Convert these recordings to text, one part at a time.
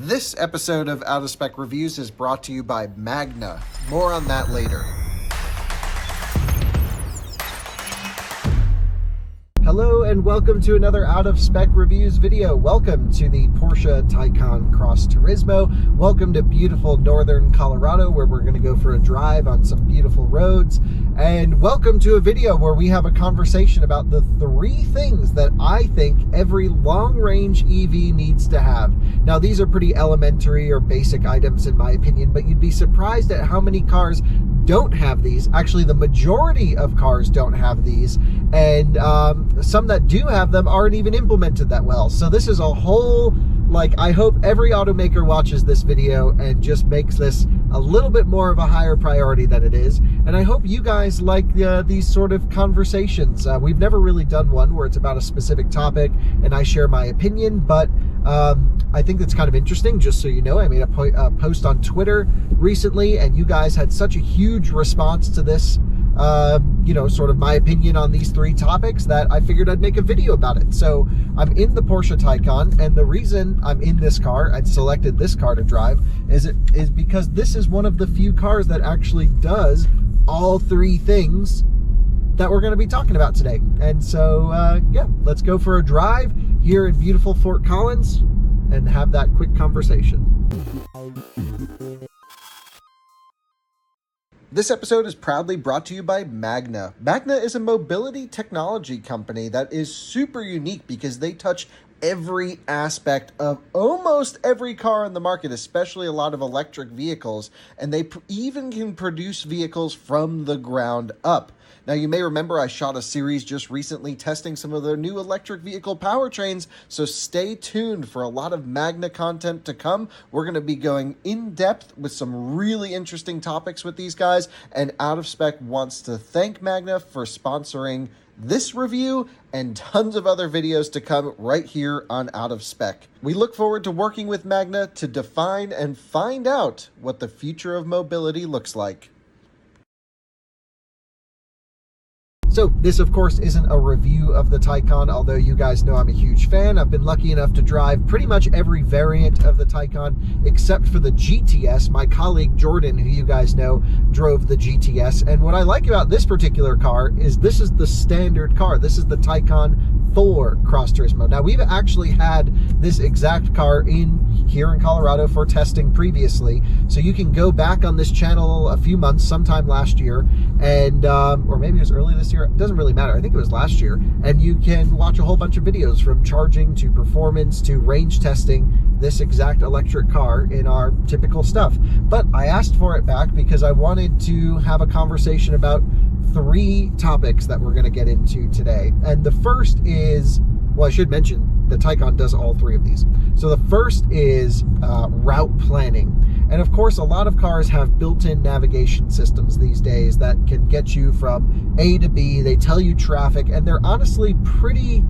This episode of Out of Spec Reviews is brought to you by Magna. More on that later. Hello and welcome to another Out of Spec Reviews video. Welcome to the Porsche Taycan Cross Turismo. Welcome to beautiful northern Colorado, where we're going to go for a drive on some beautiful roads. And welcome to a video where we have a conversation about the 3 things that I think every long-range EV needs to have. Now, these are pretty elementary or basic items in my opinion, but you'd be surprised at how many cars don't have these. Actually, the majority of cars don't have these, and some that do have them aren't even implemented that well. So this is a whole, I hope every automaker watches this video and just makes this a little bit more of a higher priority than it is. And I hope you guys like these sort of conversations. We've never really done one where it's about a specific topic and I share my opinion, but I think that's kind of interesting. Just so you know, I made a post on Twitter recently, and you guys had such a huge response to this, sort of my opinion on these 3 topics, that I figured I'd make a video about it. So I'm in the Porsche Taycan, and the reason I'm in this car, I'd selected this car to drive, is because this is one of the few cars that actually does all 3 things that we're going to be talking about today. And so, yeah, let's go for a drive here in beautiful Fort Collins and have that quick conversation. This episode is proudly brought to you by Magna. Magna is a mobility technology company that is super unique because they touch every aspect of almost every car on the market, especially a lot of electric vehicles, and they even can produce vehicles from the ground up. Now, you may remember I shot a series just recently testing some of their new electric vehicle powertrains, so stay tuned for a lot of Magna content to come. We're going to be going in depth with some really interesting topics with these guys, and Out of Spec wants to thank Magna for sponsoring this review and tons of other videos to come right here on Out of Spec. We look forward to working with Magna to define and find out what the future of mobility looks like. So this, of course, isn't a review of the Taycan, although you guys know I'm a huge fan. I've been lucky enough to drive pretty much every variant of the Taycan except for the GTS. My colleague Jordan, who you guys know, drove the GTS. And what I like about this particular car is this is the standard car. This is the Taycan 4 Cross Turismo. Now, we've actually had this exact car here in Colorado for testing previously. So you can go back on this channel a few months, sometime last year, and or maybe it was early this year. It doesn't really matter. I think it was last year. And you can watch a whole bunch of videos from charging to performance to range testing this exact electric car in our typical stuff. But I asked for it back because I wanted to have a conversation about 3 topics that we're going to get into today. And the first is, well, I should mention the Taycan does all 3 of these. So the first is route planning. And of course, a lot of cars have built-in navigation systems these days that can get you from A to B. They tell you traffic, and they're honestly pretty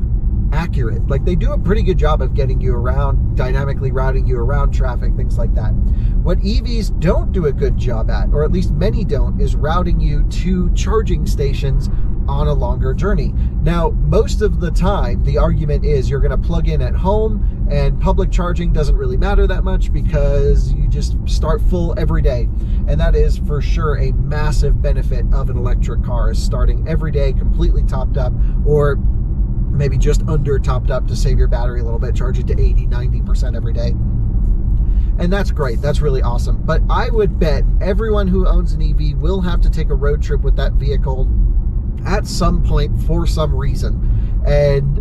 accurate. Like, they do a pretty good job of getting you around, dynamically routing you around traffic, things like that. What EVs don't do a good job at, or at least many don't, is routing you to charging stations on a longer journey. Now, most of the time, the argument is you're going to plug in at home, and public charging doesn't really matter that much because you just start full every day. And that is for sure a massive benefit of an electric car, is starting every day completely topped up, or maybe just under topped up to save your battery a little bit, charge it to 80-90% every day. And that's great. That's really awesome. But I would bet everyone who owns an EV will have to take a road trip with that vehicle at some point for some reason. And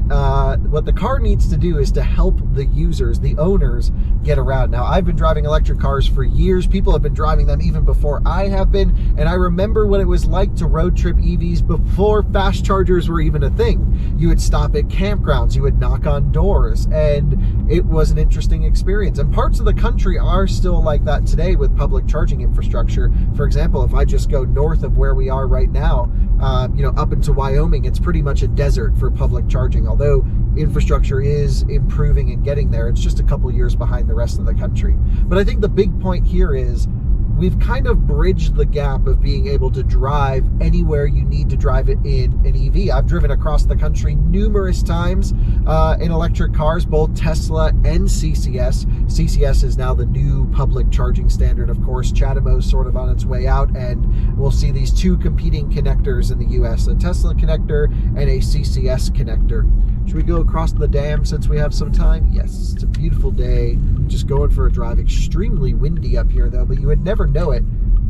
what the car needs to do is to help the users, the owners, get around. Now, I've been driving electric cars for years. People have been driving them even before I have been. And I remember what it was like to road trip EVs before fast chargers were even a thing. You would stop at campgrounds, you would knock on doors, and it was an interesting experience. And parts of the country are still like that today with public charging infrastructure. For example, if I just go north of where we are right now, up into Wyoming, it's pretty much a desert for public charging. Although infrastructure is improving and getting there, it's just a couple years behind the rest of the country. But I think the big point here is we've kind of bridged the gap of being able to drive anywhere you need to drive it in an EV. I've driven across the country numerous times in electric cars, both Tesla and CCS. CCS is now the new public charging standard, of course. CHAdeMO's sort of on its way out, and we'll see these two competing connectors in the US, a Tesla connector and a CCS connector. Should we go across the dam since we have some time? Yes, it's a beautiful day. Just going for a drive. Extremely windy up here, though, but you would never know it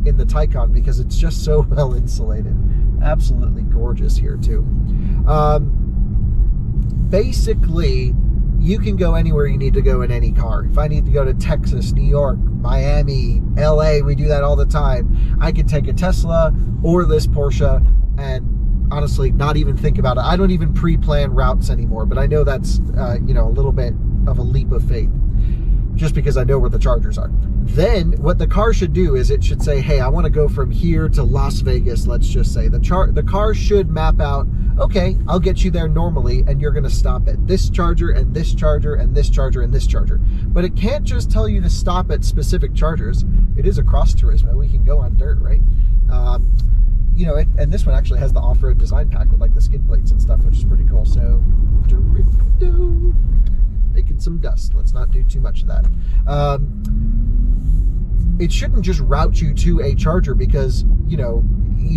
in the Taycan because it's just so well insulated. Absolutely gorgeous here, too. Basically, you can go anywhere you need to go in any car. If I need to go to Texas, New York, Miami, LA, we do that all the time. I could take a Tesla or this Porsche and honestly not even think about it. I don't even pre-plan routes anymore, but I know that's a little bit of a leap of faith just because I know where the chargers are. Then what the car should do is it should say, hey, I want to go from here to Las Vegas, let's just say. The car should map out, okay, I'll get you there normally, and you're going to stop at this charger and this charger and this charger and this charger. But it can't just tell you to stop at specific chargers. It is a cross Turismo. We can go on dirt, right? And this one actually has the off-road design pack with like the skid plates and stuff, which is pretty cool. So, making some dust. Let's not do too much of that. It shouldn't just route you to a charger because, you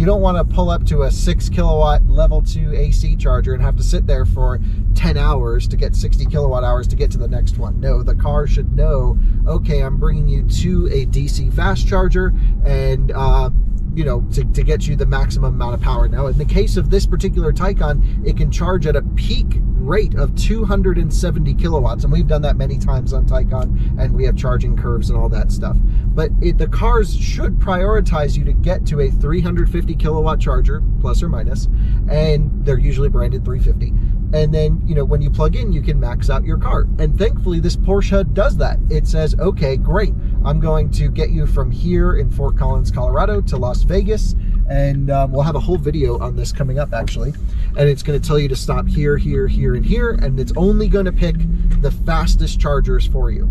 don't want to pull up to a 6 kilowatt level 2 AC charger and have to sit there for 10 hours to get 60 kilowatt hours to get to the next one. No, the car should know, okay, I'm bringing you to a DC fast charger and, to get you the maximum amount of power. Now, in the case of this particular Taycan, it can charge at a peak rate of 270 kilowatts, and we've done that many times on Taycan, and we have charging curves and all that stuff. But the cars should prioritize you to get to a 350 kilowatt charger, plus or minus, and they're usually branded 350. And then, when you plug in, you can max out your car. And thankfully, this Porsche does that. It says, okay, great. I'm going to get you from here in Fort Collins, Colorado to Las Vegas. And we'll have a whole video on this coming up, actually. And it's going to tell you to stop here, here, here, and here. And it's only going to pick the fastest chargers for you.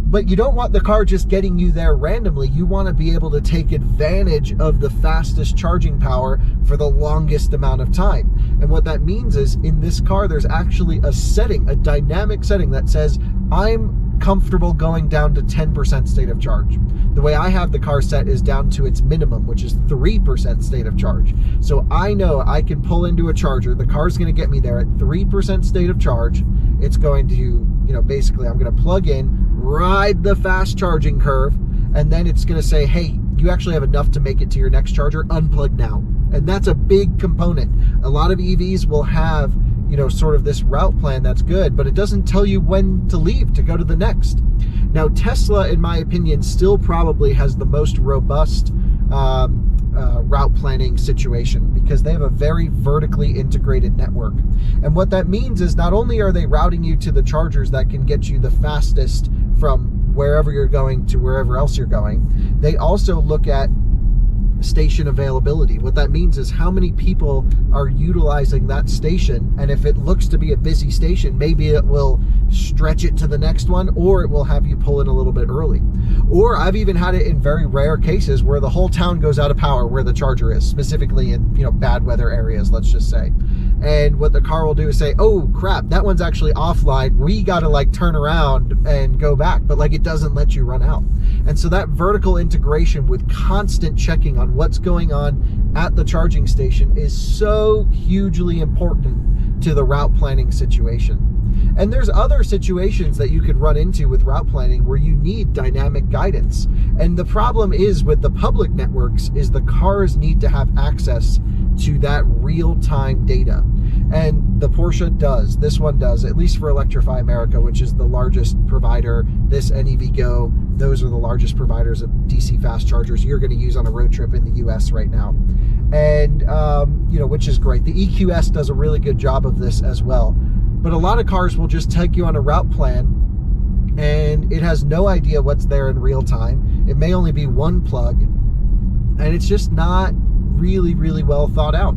But you don't want the car just getting you there randomly. You want to be able to take advantage of the fastest charging power for the longest amount of time. And what that means is in this car, there's actually a setting, a dynamic setting that says, I'm comfortable going down to 10% state of charge. The way I have the car set is down to its minimum, which is 3% state of charge. So I know I can pull into a charger. The car's going to get me there at 3% state of charge. It's going to, basically I'm going to plug in, ride the fast charging curve, and then it's going to say, hey, you actually have enough to make it to your next charger, unplug now. And that's a big component. A lot of EVs will have, sort of this route plan that's good, but it doesn't tell you when to leave to go to the next. Now, Tesla, in my opinion, still probably has the most robust route planning situation because they have a very vertically integrated network. And what that means is not only are they routing you to the chargers that can get you the fastest from wherever you're going to wherever else you're going, they also look at station availability. What that means is how many people are utilizing that station, and if it looks to be a busy station, maybe it will stretch it to the next one, or it will have you pull in a little bit early. Or I've even had it in very rare cases where the whole town goes out of power where the charger is, specifically in bad weather areas, let's just say. And what the car will do is say, oh crap, that one's actually offline, we gotta turn around and go back, but it doesn't let you run out. And so that vertical integration with constant checking on what's going on at the charging station is so hugely important to the route planning situation. And there's other situations that you could run into with route planning where you need dynamic guidance. And the problem is with the public networks is the cars need to have access to that real-time data. And the Porsche does. This one does, at least for Electrify America, which is the largest provider. This and EVgo, those are the largest providers of DC fast chargers you're going to use on a road trip in the US right now. And, which is great. The EQS does a really good job of this as well. But a lot of cars will just take you on a route plan and it has no idea what's there in real time. It may only be one plug and it's just not really, really well thought out.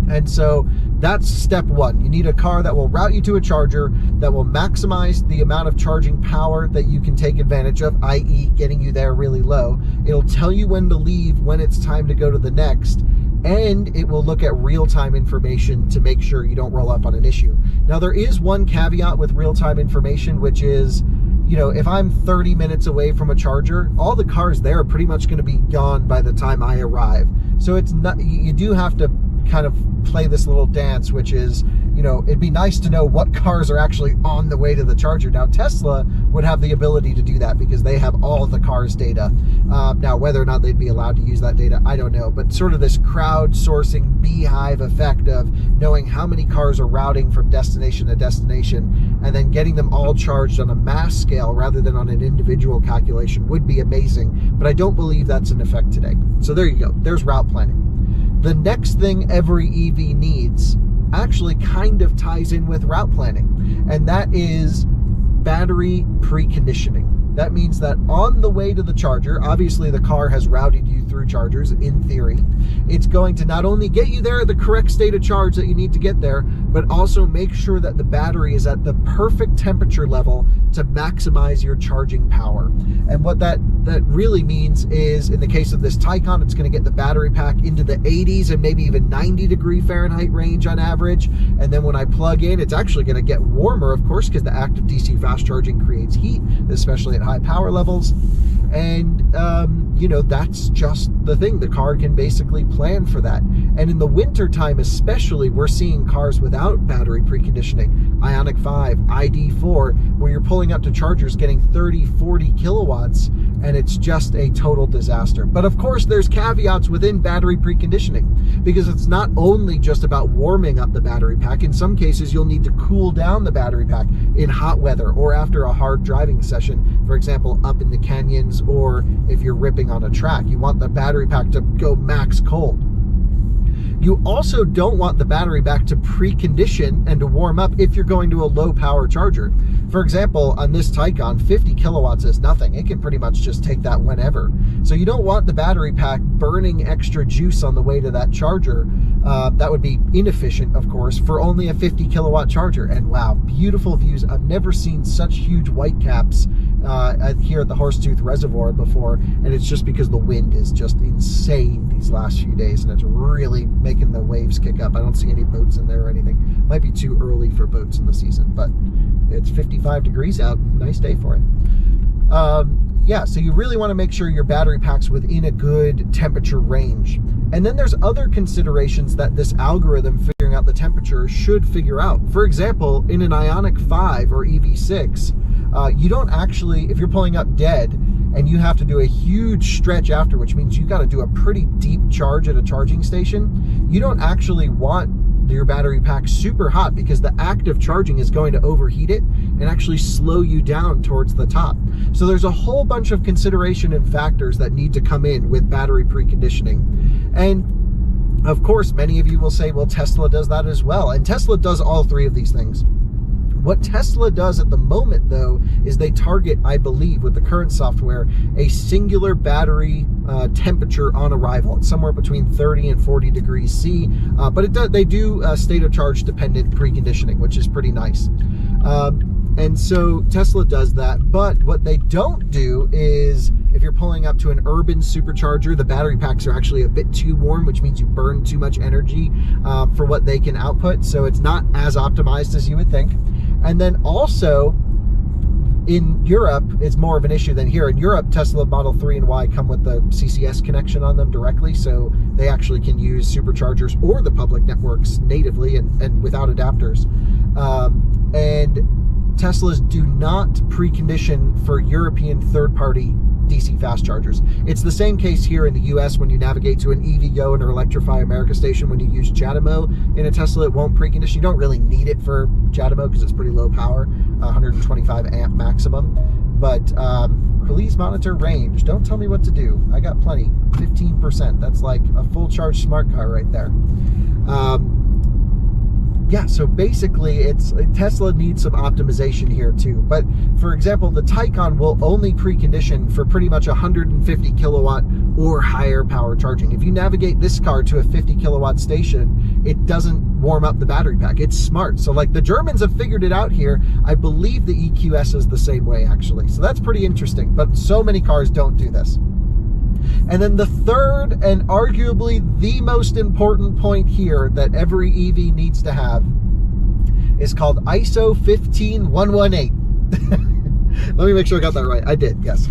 And so that's step one. You need a car that will route you to a charger, that will maximize the amount of charging power that you can take advantage of, i.e. getting you there really low. It'll tell you when to leave, when it's time to go to the next, and it will look at real-time information to make sure you don't roll up on an issue. Now, there is one caveat with real-time information, which is, you know, if I'm 30 minutes away from a charger, all the cars there are pretty much going to be gone by the time I arrive. So it's not, you do have to kind of play this little dance, which is, you know, it'd be nice to know what cars are actually on the way to the charger. Now, Tesla would have the ability to do that because they have all of the cars' data. Now, whether or not they'd be allowed to use that data, I don't know. But sort of this crowdsourcing beehive effect of knowing how many cars are routing from destination to destination and then getting them all charged on a mass scale rather than on an individual calculation would be amazing. But I don't believe that's in effect today. So there you go. There's route planning. The next thing every EV needs actually kind of ties in with route planning, and that is battery preconditioning. That means that on the way to the charger, obviously the car has routed you through chargers in theory. It's going to not only get you there at the correct state of charge that you need to get there, but also make sure that the battery is at the perfect temperature level to maximize your charging power. And what that really means is, in the case of this Taycan, it's going to get the battery pack into the 80s and maybe even 90-degree Fahrenheit range on average. And then when I plug in, it's actually going to get warmer, of course, because the active DC fast charging creates heat, especially at high power levels. And you know, that's just the thing. The car can basically plan for that. And in the winter time especially, we're seeing cars without battery preconditioning, Ioniq 5, ID4, where you're pulling up to chargers getting 30, 40 kilowatts, and it's just a total disaster. But of course, there's caveats within battery preconditioning, because it's not only just about warming up the battery pack. In some cases, you'll need to cool down the battery pack in hot weather or after a hard driving session, for example, up in the canyons, or if you're ripping on a track. You want the battery pack to go max cold. You also don't want the battery pack to precondition and to warm up if you're going to a low power charger. For example, on this Taycan, 50 kilowatts is nothing. It can pretty much just take that whenever. So you don't want the battery pack burning extra juice on the way to that charger. That would be inefficient, of course, for only a 50 kilowatt charger. And wow, beautiful views. I've never seen such huge white caps here at the Horsetooth Reservoir before, and it's just because the wind is just insane these last few days, and it's really making the waves kick up. I don't see any boats in there or anything. Might be too early for boats in the season, but it's 55 degrees out. Nice day for it. Yeah, so you really want to make sure your battery pack's within a good temperature range. And then there's other considerations that this algorithm figuring out the temperature should figure out. For example, in an Ioniq 5 or EV6, you don't actually, if you're pulling up dead and you have to do a huge stretch after, which means you got to do a pretty deep charge at a charging station, you don't actually want your battery pack super hot, because the active charging is going to overheat it and actually slow you down towards the top. So there's a whole bunch of consideration and factors that need to come in with battery preconditioning. And of course, many of you will say, well, Tesla does that as well. And Tesla does all three of these things. What Tesla does at the moment, though, is they target, I believe, with the current software, a singular battery temperature on arrival. It's somewhere between 30 and 40 degrees C, but they do state of charge dependent preconditioning, which is pretty nice. And so Tesla does that, but what they don't do is, if you're pulling up to an urban supercharger, the battery packs are actually a bit too warm, which means you burn too much energy for what they can output. So it's not as optimized as you would think. And then also in Europe, it's more of an issue than here. In Europe, Tesla Model 3 and Y come with the CCS connection on them directly, so they actually can use superchargers or the public networks natively and without adapters. And Teslas do not precondition for European third-party DC fast chargers. It's the same case here in the US when you navigate to an EVgo or Electrify America station. When you use CHAdeMO in a Tesla, it won't precondition. You don't really need it for CHAdeMO because it's pretty low power, 125 amp maximum. But release monitor range, don't tell me what to do. I got plenty, 15%. That's like a full charge smart car right there. Yeah, so basically Tesla needs some optimization here too. But for example, the Taycan will only precondition for pretty much 150 kilowatt or higher power charging. If you navigate this car to a 50 kilowatt station, it doesn't warm up the battery pack. It's smart. So like the Germans have figured it out here. I believe the EQS is the same way actually. So that's pretty interesting, but so many cars don't do this. And then the third and arguably the most important point here that every EV needs to have is called ISO 15118. Let me make sure I got that right. I did, yes.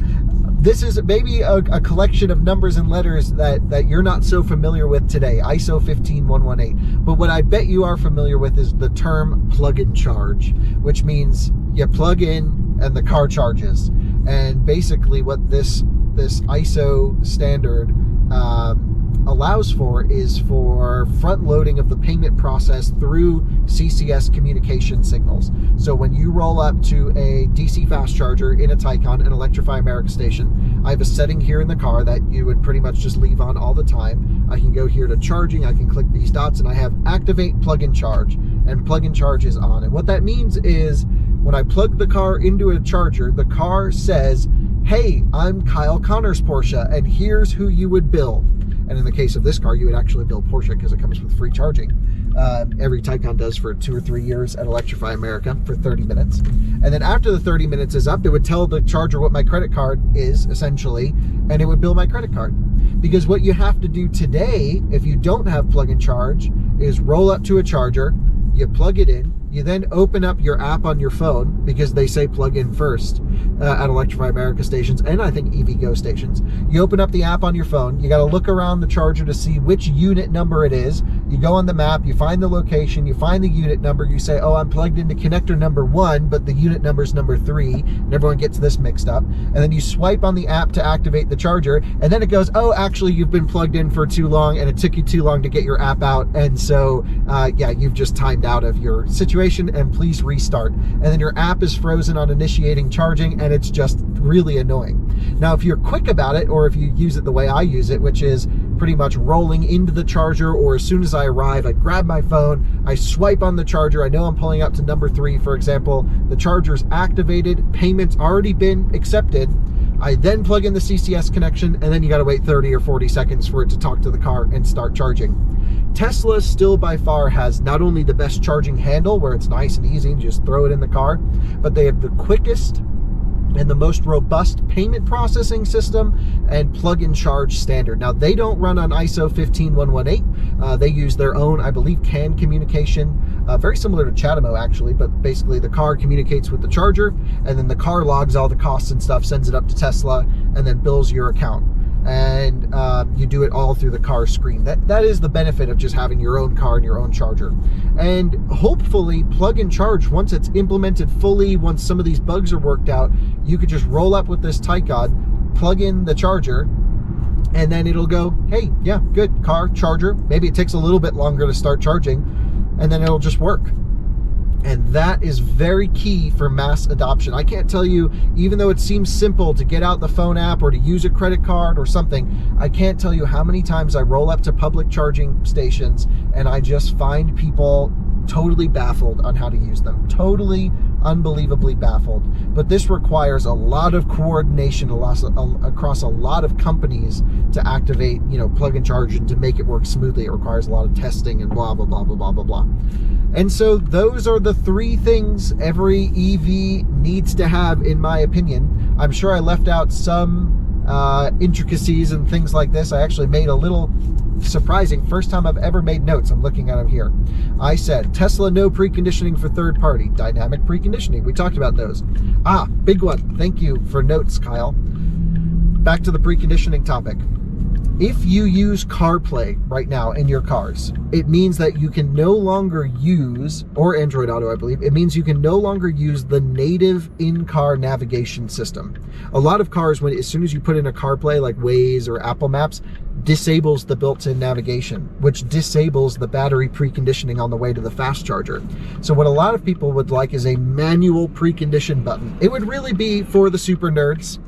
This is maybe a collection of numbers and letters that you're not so familiar with today, ISO 15118. But what I bet you are familiar with is the term plug-in charge, which means you plug in and the car charges. And basically what this ISO standard allows for is for front loading of the payment process through CCS communication signals. So when you roll up to a DC fast charger in a Taycan, an Electrify America station, I have a setting here in the car that you would pretty much just leave on all the time. I can go here to charging, I can click these dots, and I have activate plug-in charge, and plug-in charge is on. And what that means is when I plug the car into a charger, the car says, hey, I'm Kyle Connor's Porsche, and here's who you would bill. And in the case of this car, you would actually bill Porsche because it comes with free charging. Every Taycan does for 2 or 3 years at Electrify America for 30 minutes. And then after the 30 minutes is up, it would tell the charger what my credit card is, essentially, and it would bill my credit card. Because what you have to do today, if you don't have plug-in charge, is roll up to a charger, you plug it in, you then open up your app on your phone, because they say plug in first at Electrify America stations, and I think EVgo stations. You open up the app on your phone, you got to look around the charger to see which unit number it is. You go on the map, you find the location, you find the unit number, you say, oh, I'm plugged into connector number 1, but the unit number is number 3, and everyone gets this mixed up. And then you swipe on the app to activate the charger, and then it goes, oh, actually, you've been plugged in for too long, and it took you too long to get your app out, and so, yeah, you've just timed out of your situation, and please restart. And then your app is frozen on initiating charging, and it's just really annoying. Now, if you're quick about it, or if you use it the way I use it, which is pretty much rolling into the charger, or as soon as I arrive, I grab my phone, I swipe on the charger, I know I'm pulling up to number 3, for example, the charger's activated, payment's already been accepted, I then plug in the CCS connection, and then you gotta wait 30 or 40 seconds for it to talk to the car and start charging. Tesla still by far has not only the best charging handle, where it's nice and easy and just throw it in the car, but they have the quickest and the most robust payment processing system and plug-in charge standard. Now, they don't run on ISO 15118. They use their own, I believe, CAN communication, very similar to CHAdeMO actually, but basically the car communicates with the charger, and then the car logs all the costs and stuff, sends it up to Tesla, and then bills your account. And you do it all through the car screen. That is the benefit of just having your own car and your own charger. And hopefully plug and charge, once it's implemented fully, once some of these bugs are worked out, you could just roll up with this Taycan, plug in the charger, and then it'll go, hey, yeah, good, car, charger. Maybe it takes a little bit longer to start charging, and then it'll just work. And that is very key for mass adoption. I can't tell you, even though it seems simple to get out the phone app or to use a credit card or something, I can't tell you how many times I roll up to public charging stations and I just find people totally baffled on how to use them. Totally, unbelievably baffled. But this requires a lot of coordination across a lot of companies to activate, plug and charge, and to make it work smoothly. It requires a lot of testing and blah, blah, blah, blah, blah, blah, blah. And so those are the 3 things every EV needs to have, in my opinion. I'm sure I left out some intricacies and things like this. I actually made a little surprising, first time I've ever made notes. I'm looking at them here. I said, Tesla, no preconditioning for third party. Dynamic preconditioning. We talked about those. Big one. Thank you for notes, Kyle. Back to the preconditioning topic. If you use CarPlay right now in your cars, it means that you can no longer use, or Android Auto, I believe, it means you can no longer use the native in-car navigation system. A lot of cars, as soon as you put in a CarPlay like Waze or Apple Maps, disables the built-in navigation, which disables the battery preconditioning on the way to the fast charger. So what a lot of people would like is a manual precondition button. It would really be for the super nerds,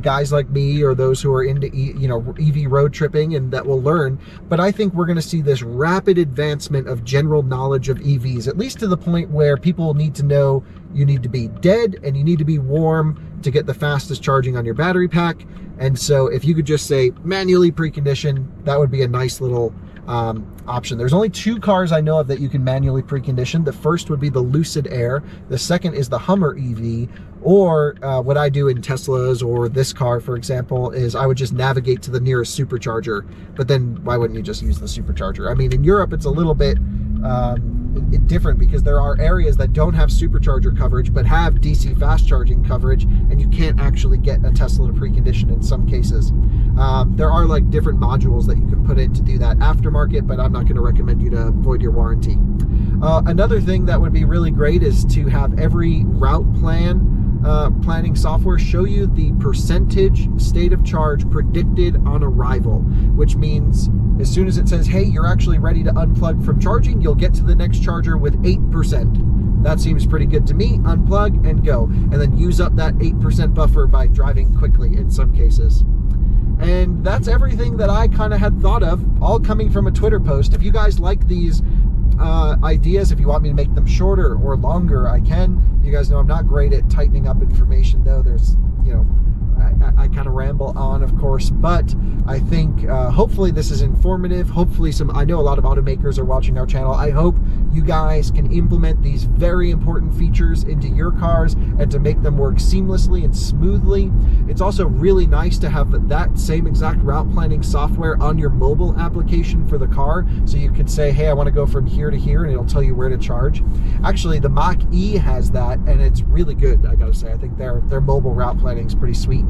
guys like me, or those who are into, EV road tripping and that will learn. But I think we're going to see this rapid advancement of general knowledge of EVs, at least to the point where people need to know you need to be dead and you need to be warm to get the fastest charging on your battery pack. And so if you could just say manually precondition, that would be a nice little option. There's only 2 cars I know of that you can manually precondition. The first would be the Lucid Air. The second is the Hummer EV. Or what I do in Teslas or this car, for example, is I would just navigate to the nearest supercharger. But then why wouldn't you just use the supercharger? I mean, in Europe, it's a little bit different because there are areas that don't have supercharger coverage but have DC fast charging coverage, and you can't actually get a Tesla to precondition in some cases. There are like different modules that you can put in to do that aftermarket, but I'm not going to recommend you to void your warranty. Another thing that would be really great is to have every route planning software show you the percentage state of charge predicted on arrival, which means as soon as it says, hey, you're actually ready to unplug from charging, you'll get to the next charger with 8%. That seems pretty good to me. Unplug and go, and then use up that 8% buffer by driving quickly in some cases. And that's everything that I kind of had thought of, all coming from a Twitter post. If you guys like these ideas, if you want me to make them shorter or longer, I can. You guys know I'm not great at tightening up information, though. There's, you know, I kind of ramble on, of course, but I think hopefully this is informative. Hopefully I know a lot of automakers are watching our channel. I hope you guys can implement these very important features into your cars and to make them work seamlessly and smoothly. It's also really nice to have that same exact route planning software on your mobile application for the car, so you could say, hey, I want to go from here to here, and it'll tell you where to charge. Actually, the Mach-E has that, and it's really good, I gotta say. I think their mobile route planning is pretty sweet.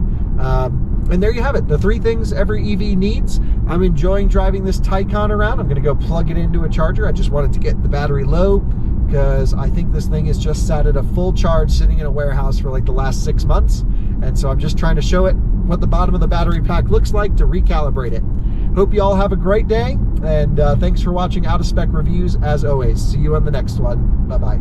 And there you have it, the 3 things every EV needs. I'm enjoying driving this Taycan around. I'm gonna go plug it into a charger. I just wanted to get the battery low because I think this thing is just sat at a full charge sitting in a warehouse for like the last 6 months. And so I'm just trying to show it what the bottom of the battery pack looks like to recalibrate it. Hope you all have a great day, and thanks for watching Out of Spec Reviews as always. See you on the next one. Bye-bye.